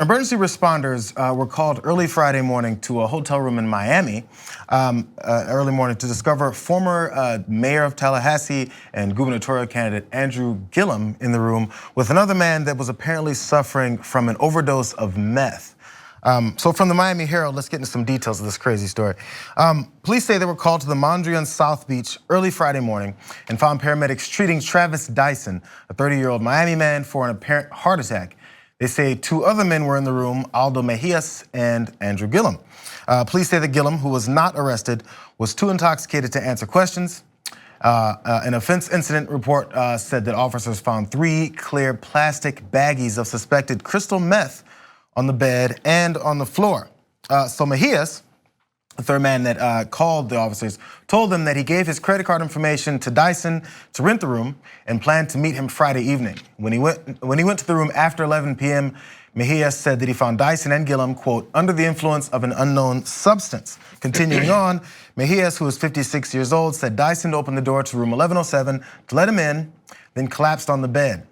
Emergency responders were called early Friday morning to a hotel room in Miami early morning to discover former mayor of Tallahassee and gubernatorial candidate Andrew Gillum in the room with another man that was apparently suffering from an overdose of meth. So from the Miami Herald, let's get into some details of this crazy story. Police say they were called to the Mondrian South Beach early Friday morning and found paramedics treating Travis Dyson, a 30-year-old Miami man, for an apparent heart attack. They say two other men were in the room, Aldo Mejias and Andrew Gillum. Police say that Gillum, who was not arrested, was too intoxicated to answer questions. An offense incident report said that officers found 3 clear plastic baggies of suspected crystal meth on the bed and on the floor. So Mejias, the third man that called the officers, told them that he gave his credit card information to Dyson to rent the room and planned to meet him Friday evening. When he went to the room after 11 p.m., Mejias said that he found Dyson and Gillum, quote, under the influence of an unknown substance. Continuing on, Mejias, who is 56 years old, said Dyson opened the door to room 1107 to let him in, then collapsed on the bed.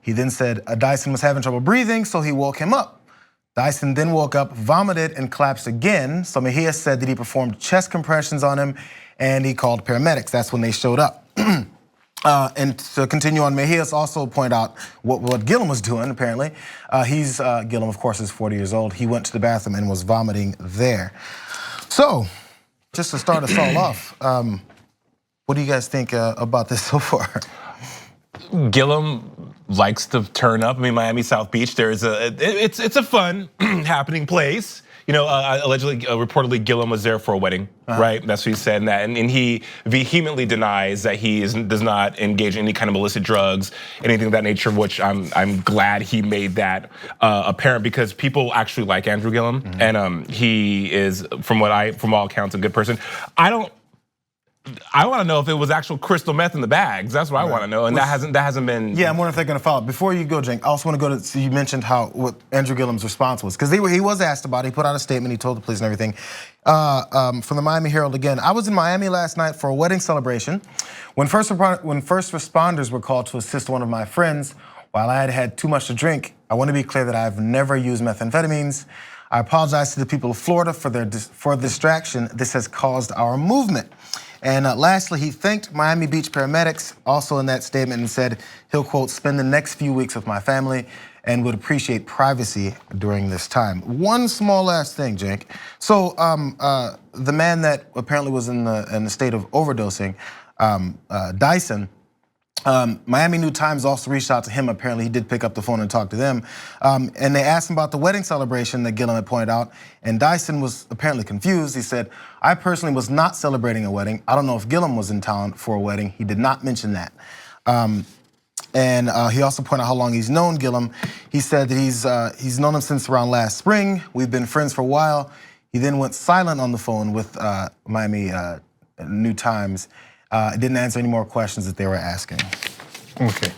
He then said Dyson was having trouble breathing, so he woke him up. Dyson then woke up, vomited, and collapsed again. So Mejias said that he performed chest compressions on him and he called paramedics. That's when they showed up. And to continue on, Mejias also pointed out what Gillum was doing, apparently. Gillum, of course, is 40 years old. He went to the bathroom and was vomiting there. So, just to start us all off, what do you guys think about this so far? Gillum likes to turn up. I mean, Miami South Beach, it's a fun happening place. You know, reportedly Gillum was there for a wedding, right? That's what he said, and he vehemently denies that he does not engage in any kind of illicit drugs, anything of that nature. Which I'm glad he made that apparent, because people actually like Andrew Gillum, and he is, from all accounts, a good person. I want to know if it was actual crystal meth in the bags. That's what I want to know, and that hasn't been. Yeah, I'm wondering if they're going to follow. Before you go, Cenk, I also want to go to. So you mentioned what Andrew Gillum's response was, because he was asked about it. He put out a statement. He told the police and everything. From the Miami Herald again. I was in Miami last night for a wedding celebration. When first responders were called to assist one of my friends, while I had had too much to drink, I want to be clear that I've never used methamphetamines. I apologize to the people of Florida for the distraction this has caused our movement. And lastly, he thanked Miami Beach paramedics also in that statement and said he'll, quote, spend the next few weeks with my family and would appreciate privacy during this time. One small last thing, Cenk. So the man that apparently was in the state of overdosing, Dyson, Miami New Times also reached out to him. Apparently he did pick up the phone and talk to them. And they asked him about the wedding celebration that Gillum had pointed out. And Dyson was apparently confused. He said, I personally was not celebrating a wedding. I don't know if Gillum was in town for a wedding. He did not mention that. And he also pointed out how long he's known Gillum. He said that he's known him since around last spring. We've been friends for a while. He then went silent on the phone with Miami New Times. Didn't answer any more questions that they were asking. Okay,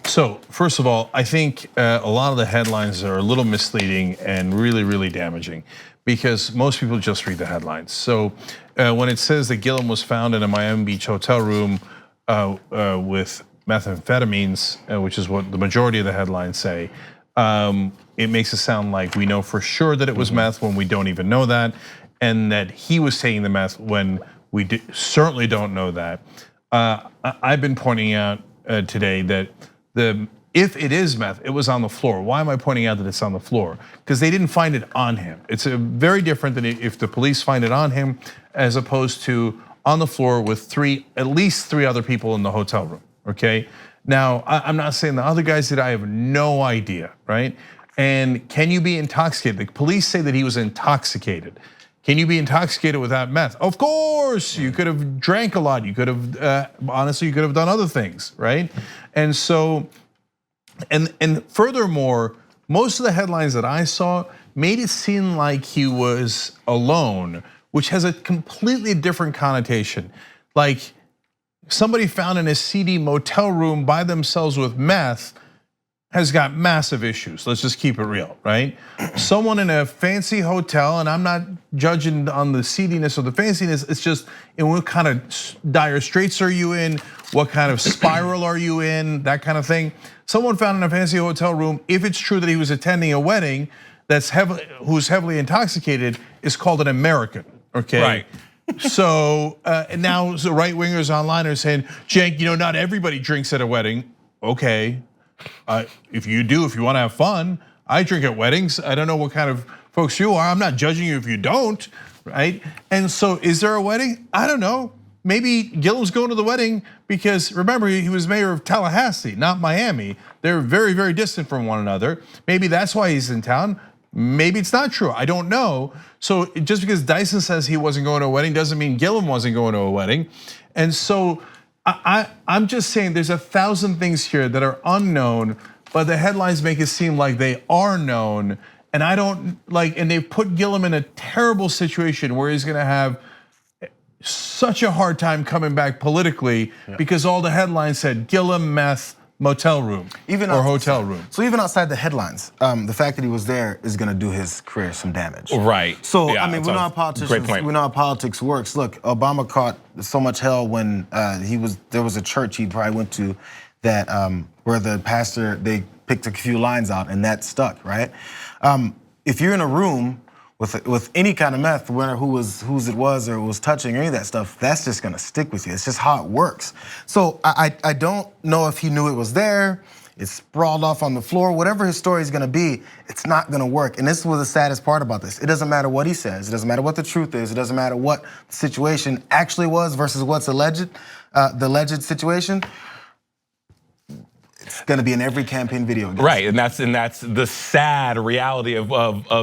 so first of all, I think a lot of the headlines are a little misleading and really, really damaging, because most people just read the headlines. So when it says that Gillum was found in a Miami Beach hotel room with methamphetamines, which is what the majority of the headlines say, it makes it sound like we know for sure that it was meth when we don't even know that, and that he was taking the meth when we certainly don't know that. I've been pointing out today that if it is meth, it was on the floor. Why am I pointing out that it's on the floor? Because they didn't find it on him. It's very different than if the police find it on him, as opposed to on the floor with at least three other people in the hotel room, okay? Now, I'm not saying the other guys did, I have no idea, right? And can you be intoxicated? The police say that he was intoxicated. Can you be intoxicated without meth? Of course, you could have drank a lot. You could have, honestly, you could have done other things, right? And so, and furthermore, most of the headlines that I saw made it seem like he was alone, which has a completely different connotation. Like somebody found in a seedy motel room by themselves with meth has got massive issues. Let's just keep it real, right? Someone in a fancy hotel, and I'm not judging on the seediness or the fanciness, it's just in what kind of dire straits are you in? What kind of spiral are you in? That kind of thing. Someone found in a fancy hotel room, if it's true that he was attending a wedding, who's heavily intoxicated is called an American, okay? Right. So and now the right wingers online are saying, Cenk, not everybody drinks at a wedding. Okay, if you want to have fun, I drink at weddings. I don't know what kind of folks you are. I'm not judging you if you don't, right? And so is there a wedding? I don't know. Maybe Gillum's going to the wedding because remember, he was mayor of Tallahassee, not Miami. They're very, very distant from one another. Maybe that's why he's in town. Maybe it's not true, I don't know. So just because Dyson says he wasn't going to a wedding doesn't mean Gillum wasn't going to a wedding. And so I'm just saying there's 1,000 things here that are unknown, but the headlines make it seem like they are known. And I don't like, and they've put Gillum in a terrible situation where he's gonna have such a hard time coming back politically because all the headlines said Gillum meth motel room or hotel room. So even outside the headlines, the fact that he was there is going to do his career some damage. Right. So I mean, we know how politicians, we know how politics works. Look, Obama caught so much hell when there was a church he probably went to that where the pastor, they picked a few lines out and that stuck, right? If you're in a room with any kind of meth, whether whose it was or it was touching or any of that stuff, that's just gonna stick with you. It's just how it works. So I don't know if he knew it was there. It's sprawled off on the floor. Whatever his story is gonna be, it's not gonna work. And this was the saddest part about this. It doesn't matter what he says. It doesn't matter what the truth is. It doesn't matter what the situation actually was versus what's alleged, the alleged situation. It's gonna be in every campaign video. Right, and that's the sad reality of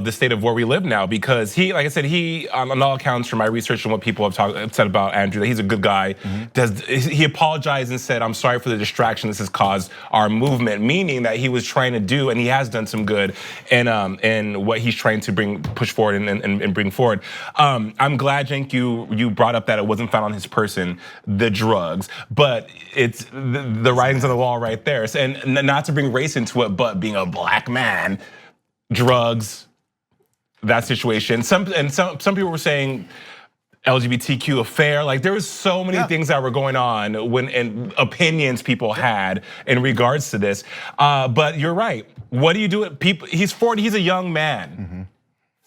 the state of where we live now. Because he, like I said, on all accounts from my research and what people have said about Andrew, that he's a good guy. He apologized and said, "I'm sorry for the distraction this has caused our movement," meaning that he was trying to do, and he has done some good, and what he's trying to push forward and bring forward. I'm glad, Cenk, you brought up that it wasn't found on his person, the drugs, but it's the writings on the wall right there. And not to bring race into it, but being a black man, drugs, that situation. Some people were saying LGBTQ affair. Like there was so many things that were going on and opinions people had in regards to this. But you're right. What do you do? He's 40. He's a young man.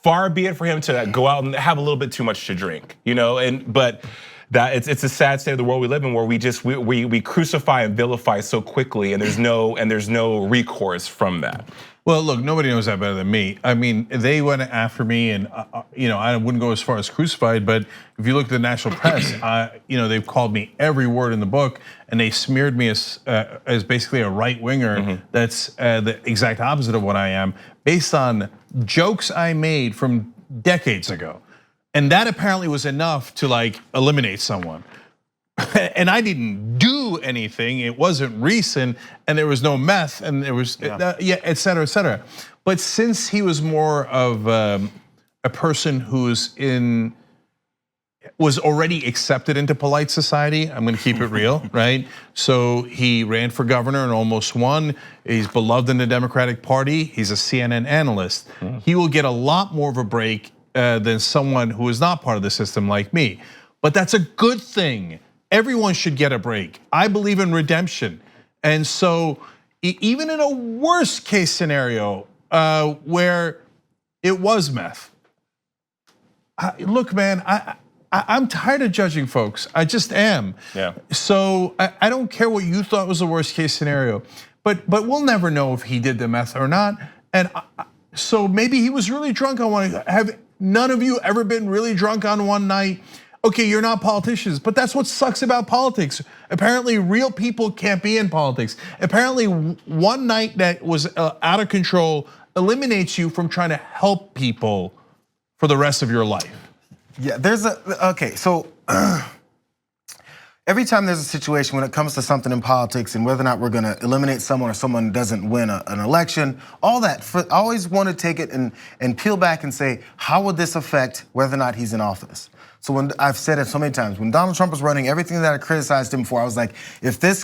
Far be it for him to go out and have a little bit too much to drink, but. That it's a sad state of the world we live in, where we crucify and vilify so quickly, and there's no recourse from that. Well, look, nobody knows that better than me. I mean, they went after me, and I wouldn't go as far as crucified, but if you look at the national press, they've called me every word in the book, and they smeared me as basically a right winger. That's the exact opposite of what I am, based on jokes I made from decades ago. And that apparently was enough to eliminate someone. And I didn't do anything. It wasn't recent, and there was no meth, and there was et cetera, et cetera. But since he was more of a person who's was already accepted into polite society, I'm gonna keep it real, right? So he ran for governor and almost won. He's beloved in the Democratic Party. He's a CNN analyst. He will get a lot more of a break than someone who is not part of the system like me. But that's a good thing. Everyone should get a break. I believe in redemption. And so even in a worst case scenario where it was meth, look, man, I'm tired of judging folks. I just am. Yeah. So I don't care what you thought was the worst case scenario, but we'll never know if he did the meth or not. And so maybe he was really drunk on one. Have none of you ever been really drunk on one night? Okay, you're not politicians, but that's what sucks about politics. Apparently, real people can't be in politics. Apparently, one night that was out of control eliminates you from trying to help people for the rest of your life. Yeah, okay, so every time there's a situation when it comes to something in politics and whether or not we're gonna eliminate someone or someone doesn't win an election, all that, I always want to take it and peel back and say, how would this affect whether or not he's in office? So when I've said it so many times, when Donald Trump was running, everything that I criticized him for, I was like, if this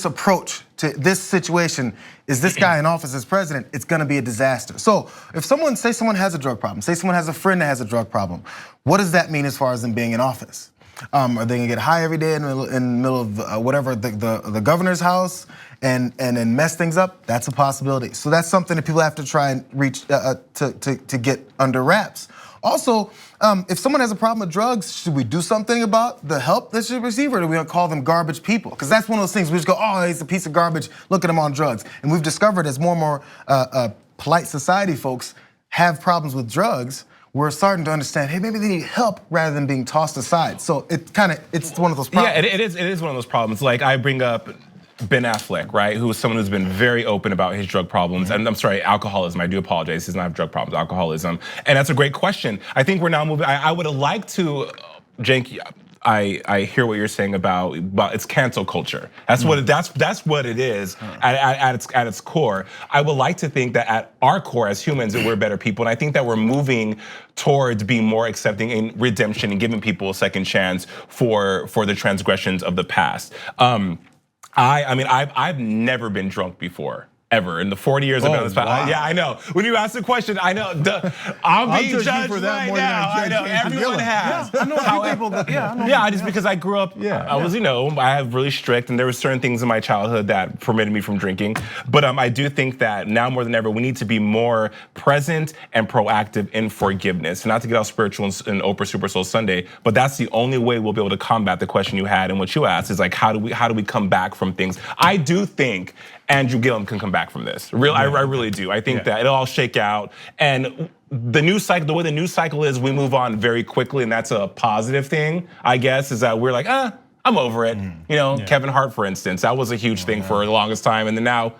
approach to this situation is this guy in office as president, it's gonna be a disaster. So if say someone has a drug problem, say someone has a friend that has a drug problem, what does that mean as far as them being in office? Are they gonna get high every day in the middle of whatever the governor's house and then mess things up? That's a possibility. So that's something that people have to try and reach to get under wraps. Also, if someone has a problem with drugs, should we do something about the help they should receive, or do we call them garbage people? Because that's one of those things we just go, oh, he's a piece of garbage, look at him on drugs. And we've discovered as more and more polite society folks have problems with drugs, we're starting to understand, hey, maybe they need help rather than being tossed aside. So it's one of those problems. Yeah, it is one of those problems. Like I bring up Ben Affleck, right, who is someone who's been very open about his drug problems, and I'm sorry, alcoholism. I do apologize. He does not have drug problems, alcoholism, and that's a great question. I think we're now moving. I would have liked to, Cenk. I hear what you're saying about it's cancel culture. That's what it is at its core. I would like to think that at our core as humans that we're better people, and I think that we're moving towards being more accepting in redemption and giving people a second chance for the transgressions of the past. I mean, I've never been drunk before. Ever in the 40 years I've been on this podcast. Wow. Yeah, I know. When you ask the question, I know I'm being judge you judged for that right more than now. I I judge know Andrew everyone Gillum. has. I know a few people that, Yeah, just because I grew up, I was, I have really strict, and there were certain things in my childhood that permitted me from drinking. But I do think that now more than ever, we need to be more present and proactive in forgiveness. Not to get all spiritual in Oprah Super Soul Sunday, but that's the only way we'll be able to combat the question you had and what you asked is like, how do we come back from things? I do think Andrew Gillum can come back from this. I really do. I think that it'll all shake out. And the news cycle, the way the news cycle is, we move on very quickly, and that's a positive thing, I guess, is that we're like, I'm over it. Kevin Hart, for instance, that was a huge thing for the longest time, and then now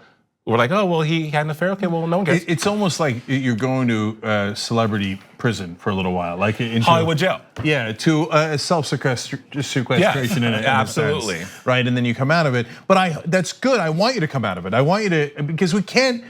we're like, oh, well, he had an affair. Okay, well, no one cares. It's almost like you're going to celebrity prison for a little while, like into Hollywood jail. Yeah, to self-sequestration in a absolutely sense, right? And then you come out of it. But that's good. I want you to come out of it. I want you to, because we can't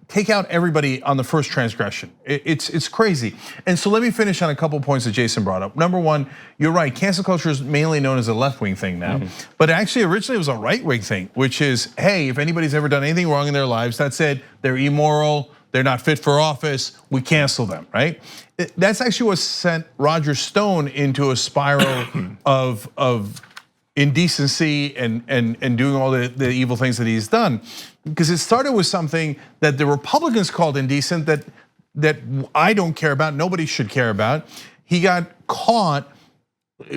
take out everybody on the first transgression. It's crazy. And so let me finish on a couple points that Jason brought up. Number one, you're right. Cancel culture is mainly known as a left-wing thing now, but actually originally it was a right-wing thing, which is, hey, if anybody's ever done anything wrong in their lives, that's it. They're immoral. They're not fit for office. We cancel them, right? That's actually what sent Roger Stone into a spiral of indecency and doing all the evil things that he's done. Because it started with something that the Republicans called indecent that I don't care about, nobody should care about. He got caught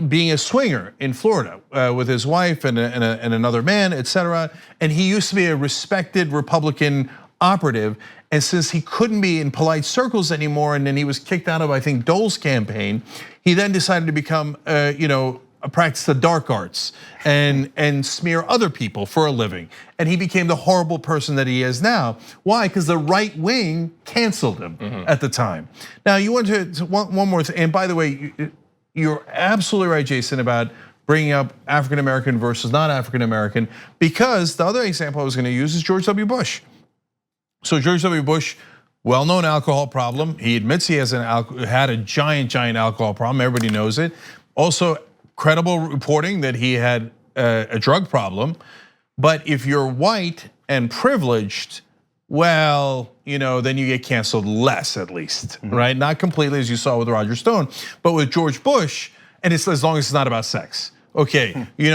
being a swinger in Florida with his wife and another man, etc. And he used to be a respected Republican operative. And since he couldn't be in polite circles anymore, and then he was kicked out of, I think, Dole's campaign, he then decided to become, practice the dark arts and smear other people for a living. And he became the horrible person that he is now. Why? Because the right wing canceled him at the time. Now you want to one more thing, and by the way, you're absolutely right, Jason, about bringing up African American versus not African American, because the other example I was going to use is George W. Bush. So George W. Bush, well-known alcohol problem. He admits he had a giant alcohol problem. Everybody knows it. Also, credible reporting that he had a drug problem. But if you're white and privileged, well, then you get canceled less, at least, right? Not completely, as you saw with Roger Stone, but with George Bush, and it's as long as it's not about sex. Okay, you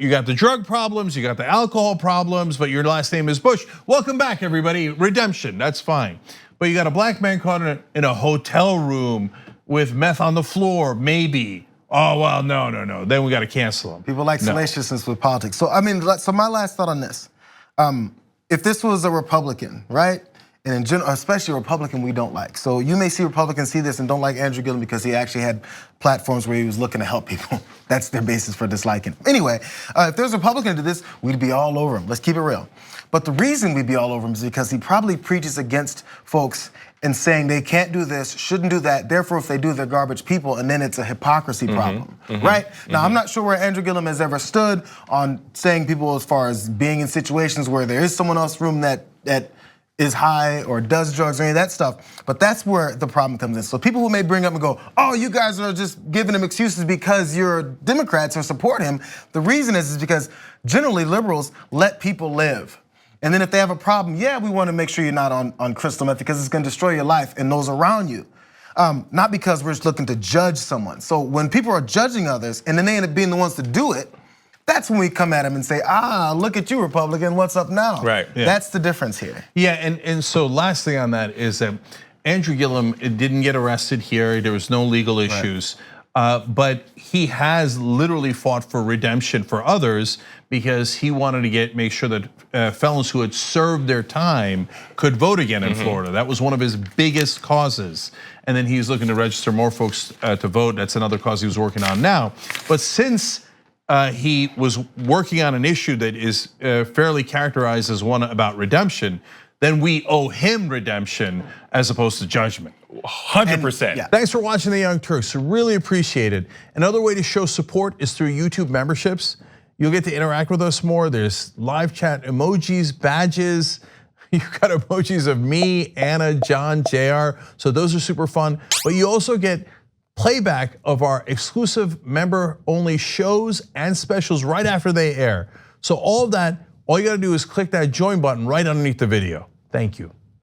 got the drug problems, you got the alcohol problems, but your last name is Bush. Welcome back, everybody. Redemption, that's fine. But you got a black man caught in a hotel room with meth on the floor, maybe. Oh, well, no. Then we got to cancel him. People like salaciousness with politics. So I mean, so my last thought on this: if this was a Republican, right? And in general, especially a Republican we don't like. So you may see Republicans see this and don't like Andrew Gillum because he actually had platforms where he was looking to help people. That's their basis for disliking him. Anyway, if there's a Republican to this, we'd be all over him. Let's keep it real. But the reason we'd be all over him is because he probably preaches against folks and saying they can't do this, shouldn't do that, therefore if they do, they're garbage people, and then it's a hypocrisy problem, right? Now, I'm not sure where Andrew Gillum has ever stood on saying people as far as being in situations where there is someone else's room that is high or does drugs or any of that stuff, but that's where the problem comes in. So people who may bring up and go, oh, you guys are just giving him excuses because you're Democrats or support him. The reason is because generally liberals let people live. And then if they have a problem, yeah, we want to make sure you're not on crystal meth because it's going to destroy your life and those around you. not because we're just looking to judge someone. So when people are judging others and then they end up being the ones to do it, that's when we come at them and say, look at you, Republican, what's up now? Right. Yeah. That's the difference here. Yeah, and so last thing on that is that Andrew Gillum didn't get arrested here. There was no legal issues. But he has literally fought for redemption for others because he wanted to make sure that felons who had served their time could vote again in Florida. That was one of his biggest causes. And then he's looking to register more folks to vote. That's another cause he was working on now. But since he was working on an issue that is fairly characterized as one about redemption, then we owe him redemption as opposed to judgment. 100%. Yeah. Thanks for watching the Young Turks, really appreciate it. Another way to show support is through YouTube memberships. You'll get to interact with us more. There's live chat emojis, badges. You've got emojis of me, Anna, John, Jayar. So those are super fun. But you also get playback of our exclusive member-only shows and specials right after they air. So all of that, all you gotta do is click that join button right underneath the video. Thank you.